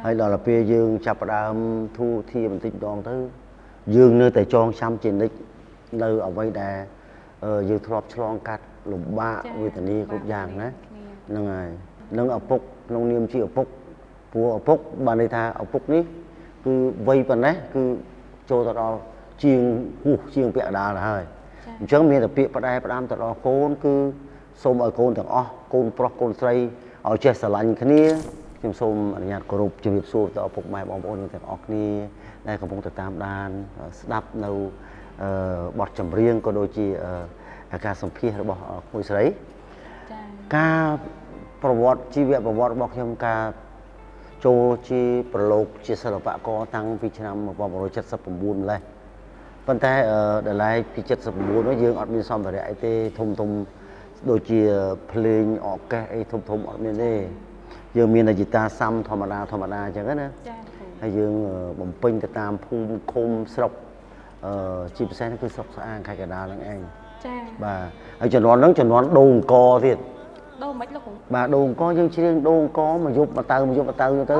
ហើយដល់ទៅពេលយើងចាប់ផ្ដើមធូរធាបន្តិចម្ដងទៅយើងនៅតែចងចាំជានិច្ចនៅអ្វីដែលយើងធ្លាប់ឆ្លងកាត់លំបាកវេទនាគ្រប់យ៉ាងណាហ្នឹងហើយនឹងឪពុកក្នុងនាមជាឪពុកព្រោះឪពុកបានន័យថាឪពុកនេះគឺវ័យប៉ុណ្ណេះគឺចូលទៅដល់ជាងហួសជាងពាក់កណ្ដាលទៅហើយអញ្ចឹងមានតែពាក្យផ្ដែផ្ដាំទៅដល់កូនគឺសូមឲ្យកូនទាំងអស់កូនប្រុសកូនស្រីឲ្យចេះស្រឡាញ់គ្នាខ្ញុំសូមអនុញ្ញាតគោរពជំរាបសួរទៅឪពុកម៉ែបងប្អូនទាំងអស់គ្នាដែលកំពុងទៅតាមដានស្ដាប់នៅបទចម្រៀងក៏ដូចជាការសម្ភាសរបស់ក្មួយស្រីការប្រវត្តិជីវប្រវត្តិរបស់ខ្ញុំការចូលជាប្រឡូកជាសិល្បករតាំងពីឆ្នាំ1979ម្លេះប៉ុន្តែដល់ឡែកពី79នោះយើងអត់មានសម្ភារៈអីទេធំដូចជាភ្លេងអកេសអីធំអត់មានទេយើងមានតែហ្គីតាសាំធម្មតាអញ្ចឹងណាហើយយើងបំពេញទៅតាមភូមិឃុំស្រុកជាពិសេសគឺស្រុកស្អាងខេត្តកណ្ដាលហ្នឹងឯងចាបាទហើយជំនាន់ហ្នឹងជំនាន់ដូងអង្គទៀតដូងមិនលោកគ្រូបាទដូងអង្គយើងច្រៀងដូងអង្គមកយប់មកទៅទៅ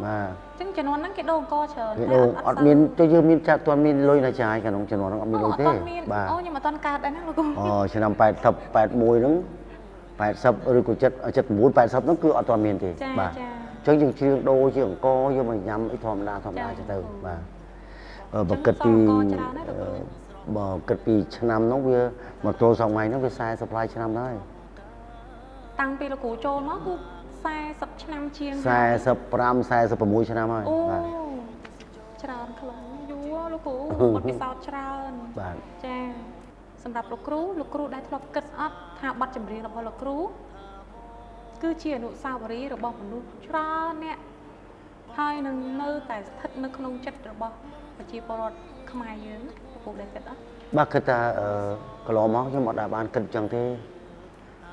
បាទអញ្ចឹងជំនាន់ហ្នឹងគេដូងអង្គច្រើនគេដូងអត់មានទៅយើងមានចាត់ទាន់មានលុយណាចាយក្នុងជំនាន់ហ្នឹងអត់មានលុយទេបាទអូខ្ញុំអត់ទាន់កើតដែរណាលោកគ្រូឆ្នាំ80 81ហ្នឹង80ឬក៏79 80ហ្នឹងគឺអត់ទាន់មានទេបាទអញ្ចឹងយើងច្រៀងដូរជាអង្គយកមកញ៉ាំអីធម្មតាអញ្ចឹងទៅបាទបើគិតពីឆ្នាំនោះវាមកទល់សម័យនោះវា40 ផ្លាយឆ្នាំហើយតាំងពីលោកគ្រូចូលមកគឺ40ឆ្នាំជាង45 46ឆ្នាំហើយបាទច្រើនខ្លាំងយូរលោកគ្រូបទពិសោធន៍ច្រើនបាទចាសម្រាប់លោកគ្រូដែលធ្លាប់គិតអត់ថាបទចម្រៀងរបស់លោកគ្រូគឺជាអនុស្សាវរីយ៍របស់មនុស្សច្រើនអ្នកហើយនឹងនៅតែស្ថិតនៅក្នុងចិត្តរបស់ប្រជាពលរដ្ឋខ្មែរយើងលោកគ្រូដែលគិតអត់បាទគិតថាកន្លងមកខ្ញុំអត់បានគិតចឹងទេ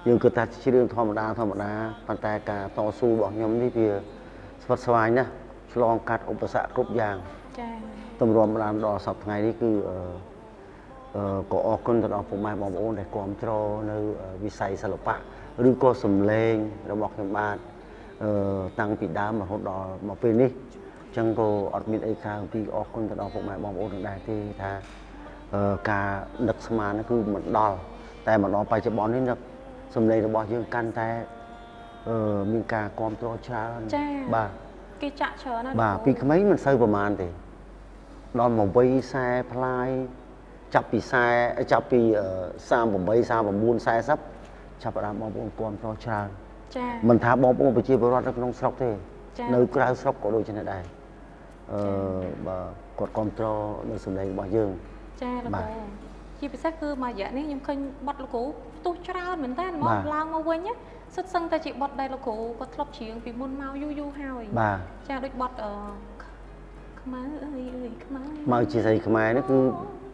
យើងគិតថាជារឿងធម្មតាប៉ុន្តែការតស៊ូរបស់ខ្ញុំនេះវាស្វិតស្វាញណាស់ឆ្លងកាត់ឧបសគ្គគ្រប់យ៉ាងចា៎ទម្រាំបានដល់សប្តាហ៍ថ្ងៃនេះគឺក៏អរគុណទៅដល់ពុកម៉ែបងប្អូនដែលគាំទ្រនៅវិស័យសិល្បៈឬក៏សម្លេងរបស់ខ្ញុំបាទតាំងពីដើមរហូតដល់មកពេលនេះអញ្ចឹងក៏អត់មានអីក្រៅពីអរគុណទៅដល់ពុកម៉ែបងប្អូនទាំងដែរទេថាការដឹកស្មានគឺមិនដល់តែមកដល់បច្ចុប្បន្ននេះនឹកសម្លេងរបស់យើងកាន់តែមានការគាំទ្រច្រើនចា៎បាទគេចាក់ច្រើនណាស់បាទពីក្មេងមិនសូវប្រហែលទេដល់មកវ័យ40ផ្លាយចាប់ពី38 39 40ចាប់ផ្ដើមបងប្អូនគាំទ្រច្រើនចា៎មិនថាបងប្អូនប្រជាពលរដ្ឋនៅក្នុងស្រុកទេនៅក្រៅស្រុកក៏ដូចជានេះដែរបាទគាត់គាំទ្រនៅសម្លេងរបស់យើងចា៎លោកគ្រូជាពិសេសគឺមួយរយៈនេះខ្ញុំឃើញបទលោកគ្រូផ្ទុះច្រើនមែនតើមកឡើងមកវិញសុទ្ធសឹងតែជាបទដែលលោកគ្រូគាត់ធ្លាប់ច្រៀងពីមុនមកយូរហើយបាទចាដូចបទខ្មៅអើយខ្មៅមកជាស្រីខ្មែរនេះគឺ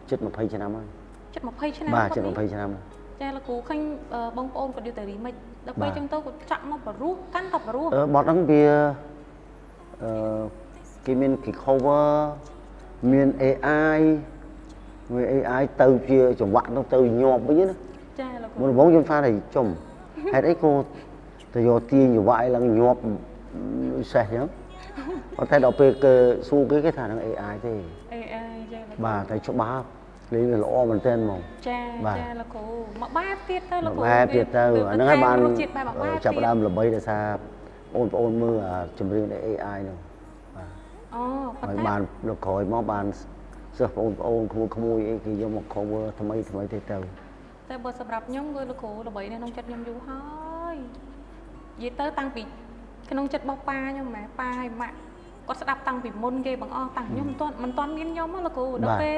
ជិត20ឆ្នាំហើយជិត20ឆ្នាំបាទជិត20ឆ្នាំចាលោកគ្រូឃើញបងប្អូនគាត់យកទៅរីមិចដល់ពេលអញ្ចឹងទៅគាត់ចាក់មកបរោះកាន់តែបរោះបទហ្នឹងវាគេមានគេ cover មាន AI ទៅជាចង្វាក់នោះទៅញាប់វិញណាចាលោកគ្រូមុនដំបូងខ្ញុំថាតែចំហេតុអីក៏ទៅយកទាញចង្វាក់ឲ្យឡើងញាប់សេះអញ្ចឹងប៉ុន្តែដល់ពេលគេសួរគេថានឹង AI ទេ AI ចាលោកបាទតែច្បាស់លេងល្អមែនទែនហ្មងចាលោកគ្រូមកបែបទៀតទៅលោកគ្រូបែបទៀតទៅអាហ្នឹងហើយបានចាប់ដើមល្បីដោយសារបងប្អូនមើលចម្រៀង AI ហ្នឹងបាទអូប៉ុន្តែបានលោកក្រោយមកបានសិស្សបងប្អូនក្មួយអីគេយកមក cover ថ្មីទេទៅតែបើសម្រាប់ខ្ញុំគឺលោកគ្រូល្បីនៅក្នុងចិត្តខ្ញុំយូរហើយនិយាយទៅតាំងពីក្នុងចិត្តរបស់ប៉ាខ្ញុំម៉ែប៉ាហើយម៉ាក់គាត់ស្ដាប់តាំងពីមុនគេបង្អស់តាំងខ្ញុំមិនទាន់មានខ្ញុំលោកគ្រូដល់ពេល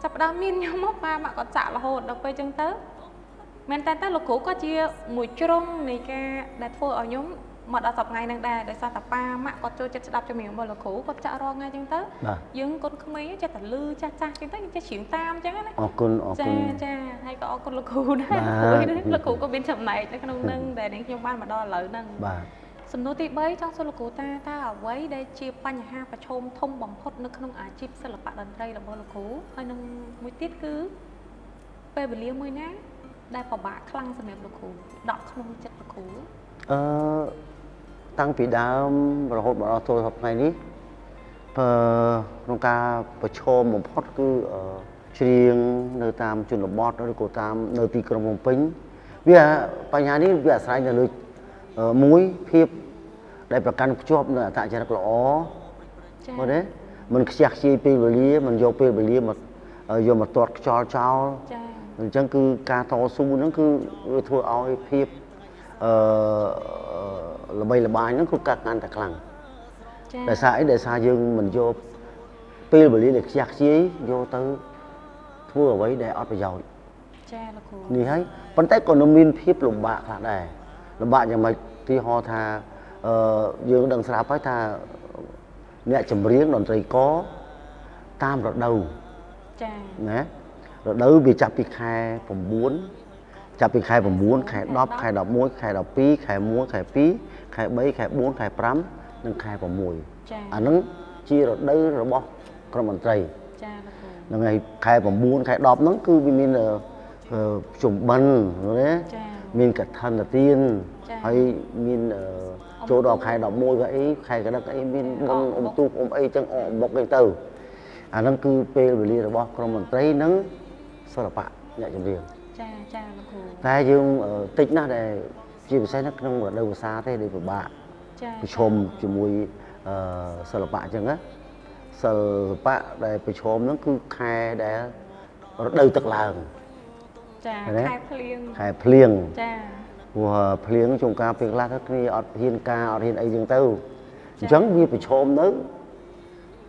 ចាប់ផ្ដើមមានខ្ញុំមកប៉ាម៉ាក់គាត់ចាក់រហូតដល់ពេលអញ្ចឹងទៅមែនតើលោកគ្រូក៏ជាមួយជ្រុងនៃការដែលធ្វើឲ្យខ្ញុំមកដល់សប្តាហ៍ថ្ងៃហ្នឹងដែរដោយសារតែប៉ាម៉ាក់គាត់ចូលចិត្តស្ដាប់ចម្រៀងរបស់លោកគ្រូគាត់ចាក់រាល់ថ្ងៃអញ្ចឹងទៅយើងកូនក្មេងចេះតែលឺចាស់អញ្ចឹងទៅចេះច្រៀងតាមអញ្ចឹងណាអរគុណចាហើយក៏អរគុណលោកគ្រូដែរលោកគ្រូក៏មានចំណែកនៅក្នុងហ្នឹងដែលនាងខ្ញុំបានមកដល់ឥឡូវហ្នឹងបាទសំណួរទី3ចង់សួរលោកគ្រូតើអ្វីដែលជាបញ្ហាប្រឈមធំបំផុតនៅក្នុងអាជីពសិល្បៈតន្ត្រីរបស់លោកគ្រូហើយនឹងមួយទៀតគឺពេលវេលាមួយណាដែលពិបាកខ្លាំងសម្រាប់លោកគ្រូដកក្នុងចិត្តលោកគ្រូ តាំងពីដើមរហូតមកដល់ទល់ថ្ងៃនេះក្នុងការប្រឈមបំផុតគឺច្រៀងនៅតាមជនបទឬក៏តាមនៅទីក្រុងភ្នំពេញវាបញ្ហានេះវាអាស្រ័យនៅលើមួយភាពដែលប្រកាន់ភ្ជាប់នៅអត្តចរិតល្អមើលទេមិនខ្ជះខ្ជាយពេលវេលាមិនយកពេលវេលាមកយកមកទាត់ខ្យល់ចោលអញ្ចឹងគឺការតស៊ូហ្នឹងគឺវាធ្វើឲ្យភាពល្បីល្បាញហ្នឹងគឺកាត់កាន់តែខ្លាំងដោយសារអីដោយសារយើងមិនយកពេលវេលាដែលខ្ជះខ្ជាយយកទៅធ្វើអ្វីដែលអត់ប្រយោជន៍ចាលោកគ្រូនេះហើយប៉ុន្តែក៏មានភាពលំបាកខ្លះដែរលំបាកយ៉ាងម៉េចទីហោថាយើងដឹងស្រាប់ហើយថាអ្នកចម្រៀងតន្ត្រីករតាមរដូវចាណារដូវវាចាប់ពីខែ9ចាប់ពីខែ9ខែ10ខែ11ខែ12ខែ1ខែ2ខែ3ខែ4ខែ5និងខែ6ចាអាហ្នឹងជារដូវរបស់ក្រុមតន្ត្រីចាហ្នឹងហើយខែ9ខែ10ហ្នឹងគឺវាមានជុំបិណ្ឌណាចាមានកឋិនទានហើយមានចូលដល់ខែ11ក៏អីខែកដឹកអីមានមុនអ៊ំទូកអ៊ំអីចឹងអកបុកអីទៅអាហ្នឹងគឺពេលវេលារបស់ក្រុមតន្ត្រីនិងសិល្បៈអ្នកចម្រៀងចាចាលោកគ្រូតែយើងតិចណាស់ដែលជាពិសេសនៅក្នុងរដូវវស្សាទេដែលពិបាកចាប្រឈមជាមួយសិល្បៈអញ្ចឹងណាសិល្បៈដែលប្រឈមហ្នឹងគឺខែដែលរដូវទឹកឡើងចាខែភ្លៀងចាព្រោះភ្លៀងជួនកាលពេលខ្លះទៅគ្នាអត់ហ៊ានការអត់ហ៊ានអីចឹងទៅអញ្ចឹងវាប្រឈមនៅ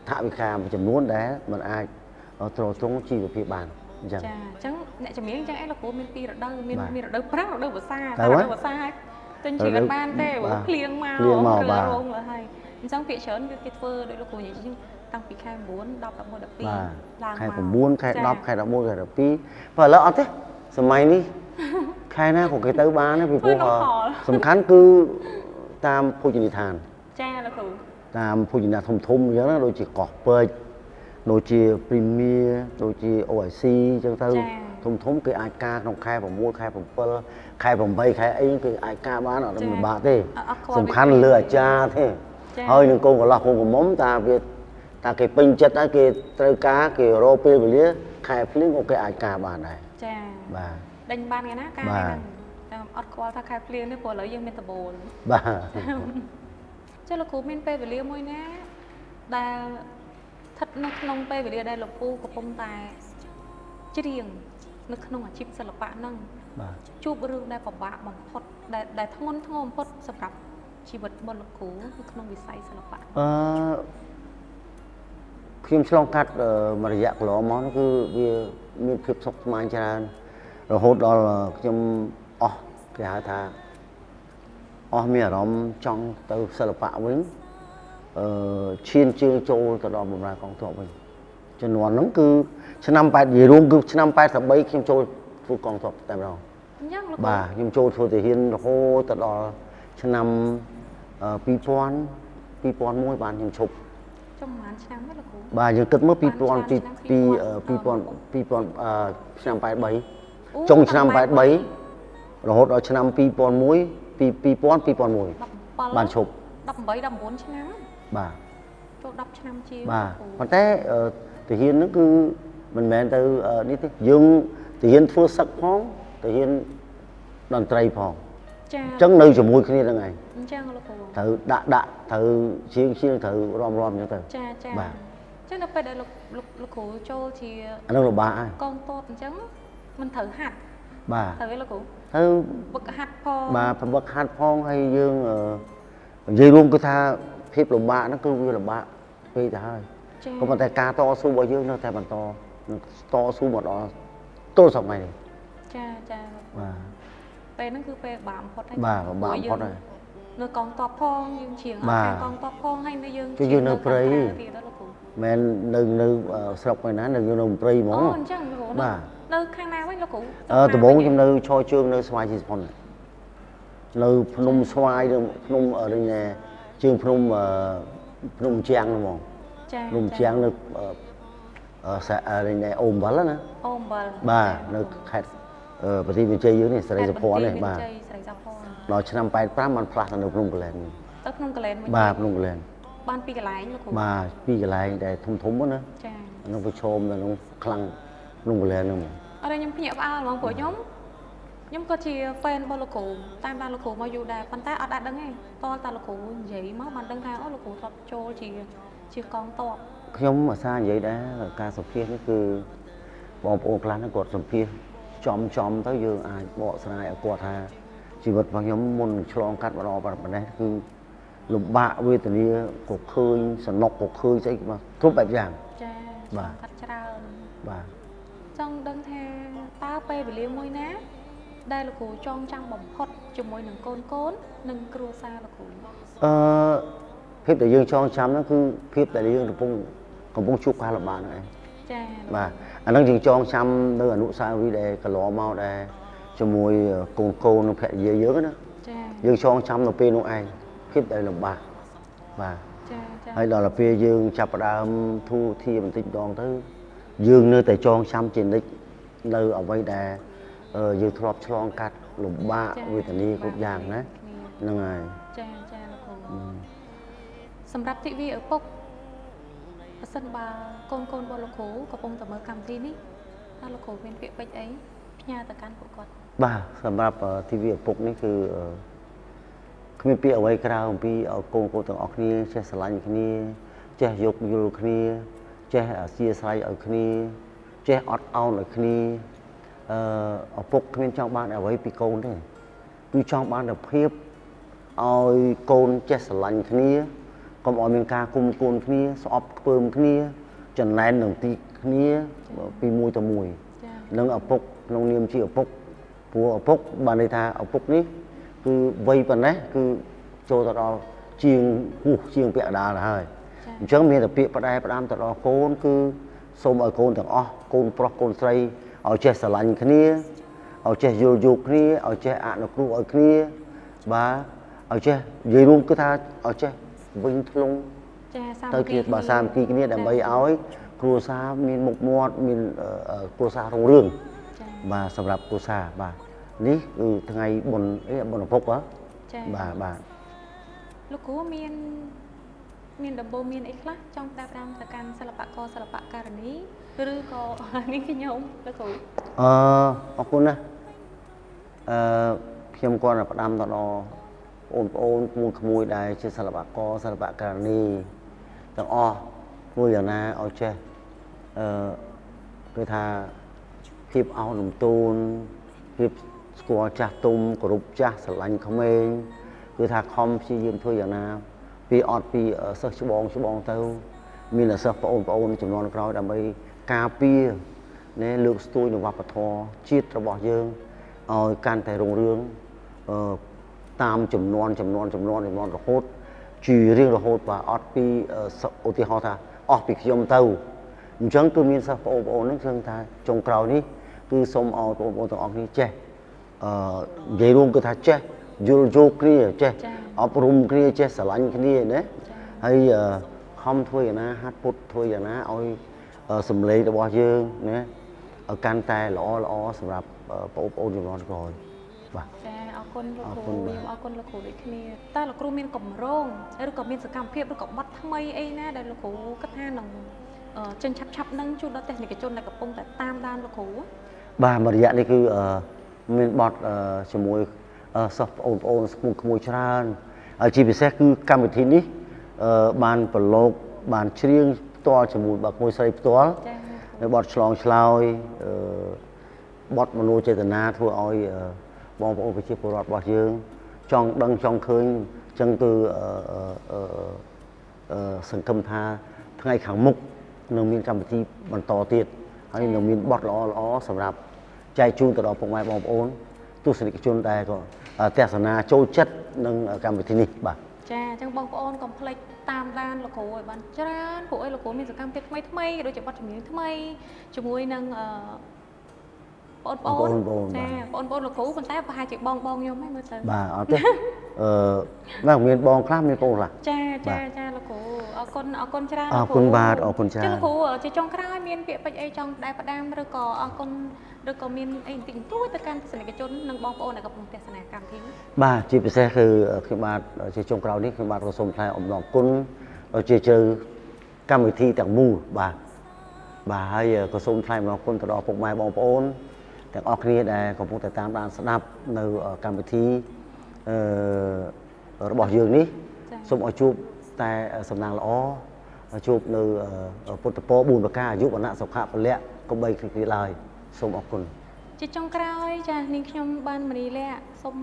ថវិកាមួយចំនួនដែលมันអាចទ្រទ្រង់ជីវភាពបានអញ្ចឹងចាអញ្ចឹងអ្នកចម្រៀងអញ្ចឹងឯងលោកគ្រូមានពីររដូវមានរដូវប្រាំងរដូវវស្សាររដូវវស្សារទិញជីវិតបានទេភ្លៀងមករងលើហើយអញ្ចឹងពាក្យច្រើនគឺគេធ្វើដោយលោកគ្រូនិយាយចឹងតាំងពីខែ9 10 11 12ឡើងមកខែ9ខែ10ខែ11ខែ12បើឥឡូវអត់ទេសម័យនេះខែណាក៏គេទៅបានដែរពីព្រោះសំខាន់គឺតាមភោជនីយដ្ឋានចាលោកគ្រូតាមភោជនីយដ្ឋានធំអញ្ចឹងណាដូចជាកោះពេជ្រដូចជា Premier ដូចជា OIC អញ្ចឹងទៅធំគេអាចការក្នុងខែ6ខែ7ខែ8ខែអីគឺអាចការបានអត់មានបាក់ទេសំខាន់លើអាចារ្យទេហើយនឹងកូនកន្លោះកូនកំមុំតាគេពេញចិត្តហើយគេត្រូវការគេរកពេលវេលាខែភ្លៀងក៏គេអាចការបានដែរចាបាទដេញបានថ្ងៃណាការហ្នឹងតែអត់ខ្វល់ថាខែភ្លៀងនេះព្រោះឥឡូវយើងមានតបូលបាទចុះលោកគ្រូមានពេលវេលាមួយណាដែលស្ថិតនៅក្នុងពេលវេលាដែលលោកពូកំពុងតែច្រៀងនៅក្នុងអាជីពសិល្បៈហ្នឹងបាទជួបរឿងដែលពិបាកបំផុតដែលធ្ងន់ធ្ងរបំផុតសម្រាប់ជីវិតរបស់លោកគ្រូនៅក្នុងវិស័យសិល្បៈខ្ញុំឆ្លងកាត់មួយរយៈកន្លងមកគឺវាមានភាពសុខស្មាញច្រើនរហូតដល់ខ្ញុំអស់គេហៅថាអស់មានអារម្មណ៍ចង់ទៅសិល្បៈវិញឈានជើងចូលទៅដល់បម្រើកងទ័ពវិញជំនាន់ហ្នឹងគឺឆ្នាំ8និយាយរួមគឺឆ្នាំ83ខ្ញុំចូលធ្វើកងទ័ពតែម្ដងអញ្ចឹងលោកបាទខ្ញុំចូលធ្វើទាហានរហូតទៅដល់ឆ្នាំ2001បានខ្ញុំឈប់ចំប្រហែលឆ្នាំទេលោកគ្រូបាទយើងគិតមើល2000ឆ្នាំ83ចុងឆ្នាំ83រហូតដល់ឆ្នាំ2001បានឈប់18 19ឆ្នាំបាទចូល10ឆ្នាំជាងបាទប៉ុន្តែទាហានហ្នឹងគឺមិនមែនទៅនេះទេយើងទាហានធ្វើសឹកផងទាហានតន្ត្រីផងចាអញ្ចឹងនៅជាមួយគ្នាហ្នឹងឯងអញ្ចឹងលោកគ្រូត្រូវដាក់ត្រូវជាងត្រូវរំអញ្ចឹងទៅចាបាទអញ្ចឹងនៅពេលដែលលោកគ្រូចូលជាអានោះលំបាកហើយកងទ័ពអញ្ចឹងមិនត្រូវហាត់បាទត្រូវទេលោកគ្រូត្រូវវឹកហាត់ផងបាទវឹកហាត់ផងហើយយើងនិយាយរួមគឺថាភាពលំបាកហ្នឹងគឺវាលំបាកពេកទៅហើយក៏ប៉ុន្តែការតស៊ូរបស់យើងនៅតែបន្តតស៊ូមកដល់ទល់សម័យនេះចាបាទពេលហ្នឹងគឺពេលបាក់បំផុតហើយបាទបាក់បំផុតហើយនៅកងទ័ពផងយើងជាងអត់កងទ័ពផងហើយនៅយើងនៅព្រៃមែននៅស្រុកឯណានៅនៅព្រៃហ្មងអូអញ្ចឹងលោកគ្រូបាទនៅខាងណាវិញលោកគ្រូដំបូងខ្ញុំនៅឈរជើងនៅស្វាយជីសុផុននៅភ្នំស្វាយនៅភ្នំនេះណែជើងភ្នំជាងហ្មងចាភ្នំជាងនៅនេះអូមវល់ណាអូមវល់បាទនៅខេត្តប្រទេសវិជ័យយើងនេះសេរីសុភ័ណ្ឌនេះបាទសេរីសុភ័ណ្ឌដល់ឆ្នាំ85បានផ្លាស់ទៅនៅភ្នំកលែន tới không cái lên bà luôn lên ban pi cái lái bà pi cái lái để thùng thúng nữa nó phải chôm là nó khăng luôn lên luôn ở đây nhung nhẹ vào lòng của nhóm có chi fan bao lô cổ tam ban lô cổ mà dù đà pan ta ở đạt đấng ấy to ta lô cổ giấy máu bàn đấng thang ở lô cổ thọt trôi chỉ con to nhóm mà xa vậy đã ca sập phía nó cứ bỏ bộ lan nó cột sập phía chom tới dương ai bỏ sai ở quạt ha chỉ vật vào nhóm môn chlong cắt vào đó và đấy cứ lục bạ với từ đi cuộc khơi sần nọc cuộc khơi sẽ mà thuốc bẹp vàng bà trong đấng thang tao pe bị liêm môi ná đây là cổ trong trang bỏng hot chụp môi nâng côn nâng cua xa là cổ phép tại dương cho chăm nó cứ phép tại dương còn bông chúc qua là bạn này và anh đang dừng cho chăm nơi ở nụ sao vì đây cả lò mau đây cho môi côn nó phải dễ dớ nữa dương cho chăm nó pe nó ai phép đây là bà và hay đó là pe dương chập ra thu thi mình tích đòn tới dương nơi tại cho chăm trên đấy nơi ở vây đà dương thọp chlong cắt lục bạ vì thế này cũng dạng đấy nâng này sầm rạp thị vi ở Pốc sân bà con bao lô khố có bông tầm ở cầm thi ní bao lô khố bên viện bạch ấy nhà tờ can của con bà sầm rạp thị vi ở Pốc níคือคือมีเปียไว้คราวปีเอาโกงต่างออกนี้เช่สลายอย่างนี้เช่ยกยูโรนี้เช่เสียสลายเอานี้เช่ออดเอาหน่อยนี้เอาปกเป็นช่องบ้านเอาไว้ปีโกนด้วยปีช่องบ้านเอาเพียบเอาโกนเช่สลายอย่างนี้ก็เอาเมืองกาคุมโกนนี้สอบเพิ่มนี้จนแรงหนึ่งตีนี้ปีมวยต่อมวยนั่งเอาปกลงเนียมชีเอาปกผัวเอาปกบานในทาเอาปกนี้คือไว้ปันนะคือโจตรอเชียงเชียงเปียดาlà hơi chẳngมีแต่เปียปลายปลามตรอโกนคือส้มเอาโกนต่างอ้อโกนปลอกโกนใส่เอาเจสลันคนนี้เอาเจโยโย่คนนี้เอาเจอ่านครูเอาคนนี้บ้าเอาเจยืนรุ่งก็ท่าเอาเจวิ่งทะลุตะเกียบบ่าสามกีคนนี้แต่ใบเอาไว้ครูซามีหมกมอดมีครูซารงเรื่องบ้าสำหรับครูซาบ้านี่คือทั้งไงบนพกวะบ่าลูกกูมีดับเบิลมีอีกละจ้องตาดำตะการสลับกอสลับการนี้หรือก็นี่ขี้ยงลูกกูขอบคุณนะเพียงก่อนนะประดามตอนโอนมูลขโมยได้ชื่อสลับกอสลับการนี้ต่างอ้อมูลอย่างน่าเอาเช่คือทาพิบเอาหนุ่มตูนพิบสกัวจ่าตุ้มกรุบจ่าสลันเขาเองคือทาคอมชี้ยืมถ้วยอย่างน่าปีออดปีเสิร์ชบองเต้ามีแต่เสิร์ฟปะโอนจำนวนเราดำไปกาปีเนี่ยเลือกสตูดิโอวัปทอชีตระบอกเยิงเอาการแต่โรงเรืองตามจำนวนระโหดจีเรียงระโหดว่าออดปีโอติฮอตาออดปีขยมเต้าจังคือมีเสิร์ฟปะโอนนั่นเชิงทาจงกล่าวนี้คือสมเอาปะโอนต่างออกนี้เจ้ใหญ่รวมก็ทาเจ้โยกนี่เจ้อบรมนี่เจ้สลันนี่เนี่ยให้คอมถ้วยนะฮัดพุทถ้วยอย่างนะเอาสำเร็จระบอกเยอะเนี่ยการแต่ล้อสำหรับปะโอนอยู่ร้อนก่อนเอาคนละครูเอาคนละครูด้วยนี่แต่ละครูมีกลุ่มโรงหรือก็มีสกรรมเพียบหรือก็บัดทำไมไอ้นะได้ละครูก็ท่าหนองจนชับนั่งชุดแล้วแต่ในกระจนในกระปงแต่ตามด้านละครูบ่ามาระยะนี่คือมีบอดสมุยสอบโอนสมุยขโมยชราจีพีเซคือกรรมวิธีนี้บานปลกบานเชียงตัวสมุยบานขโมยใส่ตัวบอดฉลองฉลอยบอดมโนเจตนาทั่วอ้อยบองโอนไปเชี่ยวปลอดบอดเยืองจองดังจองคืนจังคือสังคมทาทั้งไงขังมุกหนึ่งมีกรรมวิธีบรรทอเตียดให้หนึ่งมีบอดล้อสำหรับใจจูนตลอดปกไม้บองโอนตู้สนิทชนได้ก็เทศนาโจชัดนึงกรรมวิธีนี้บ่าจ้าจังบองโอนก็เพลย์ตามด้านละโขยบันจานโขยละโขมีสกรรมเทศไม่โดยเฉพาะจมูกทำไมจมูกนั่ง បងប្អូន បងប្អូន ចាបងប្អូនលោកគ្រូប៉ុន្តែប្រហែលជាបងខ្ញុំហ្នឹងមើលទៅ បាទអត់ទេបាទមានបងខ្លះមានបងខ្លះ ចាលោកគ្រូអរគុណច្រើន អរគុណបាទអរគុណច្រើន លោកគ្រូជាចុងក្រោយមានពាក្យពេចន៍អីចង់ផ្ដាំឬក៏អរគុណឬក៏មានអីបន្តិចបន្តួចទៅកាន់ទស្សនិកជននិងបងប្អូនដែលកំពុងទស្សនាកម្មវិធីនេះ បាទជាពិសេសគឺខ្ញុំបាទជាចុងក្រោយនេះខ្ញុំបាទក៏សូមថ្លែងអំណរគុណដល់ជាជើកម្មវិធីទាំងមូលបាទហើយក៏សូមថ្លែងអំណរគុណទៅដល់ពុកម៉ែបងប្អូនទាំងអស់គ្នាដែលកំពុងតែតាមដានស្ដាប់នៅកម្មវិធីរបស់យើងនេះសូមឲ្យជួបតែសំណាងល្អជួបនៅពុទ្ធពរ4ប្រការអាយុវណ្ណៈសុខៈពលៈកុំបីគ្នាឡើយសូមអរគុណ ជាចុងក្រោយចានាងខ្ញុំបានមនីលៈសូម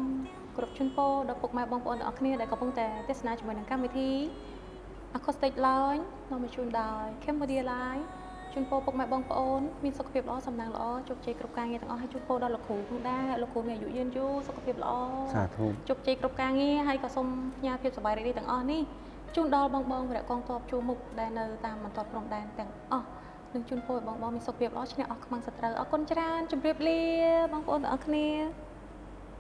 គោរពជូនពរដល់ពុកម៉ែបងប្អូនទាំងអស់គ្នាដែលកំពុងតែទស្សនាជាមួយនឹងកម្មវិធី Acoustic Lounge នាំមកជូនដោយ Cambodia Live ជូនពរពុកម៉ែបងប្អូនមានសុខភាពល្អសំណាងល្អជោគជ័យគ្រប់ការងារទាំងអស់ហើយជូនពរដល់លោកគ្រូផងដែរលោកគ្រូមានអាយុយឺនយូរសុខភាពល្អ សាធុ ជោគជ័យគ្រប់ការងារហើយក៏សូមផ្ញើភាពសប្បាយរីករាយទាំងអស់នេះជូនដល់បងៗវរៈកងទ័ពជួរមុខដែលនៅតាមបន្ទាត់ព្រំដែនទាំងអស់នឹងជូនពរឲ្យបងៗមានសុខភាពល្អឈ្នះអស់ខ្មាំងសត្រូវអរគុណច្រើនជម្រាបលាបងប្អូនទាំងអស់គ្នា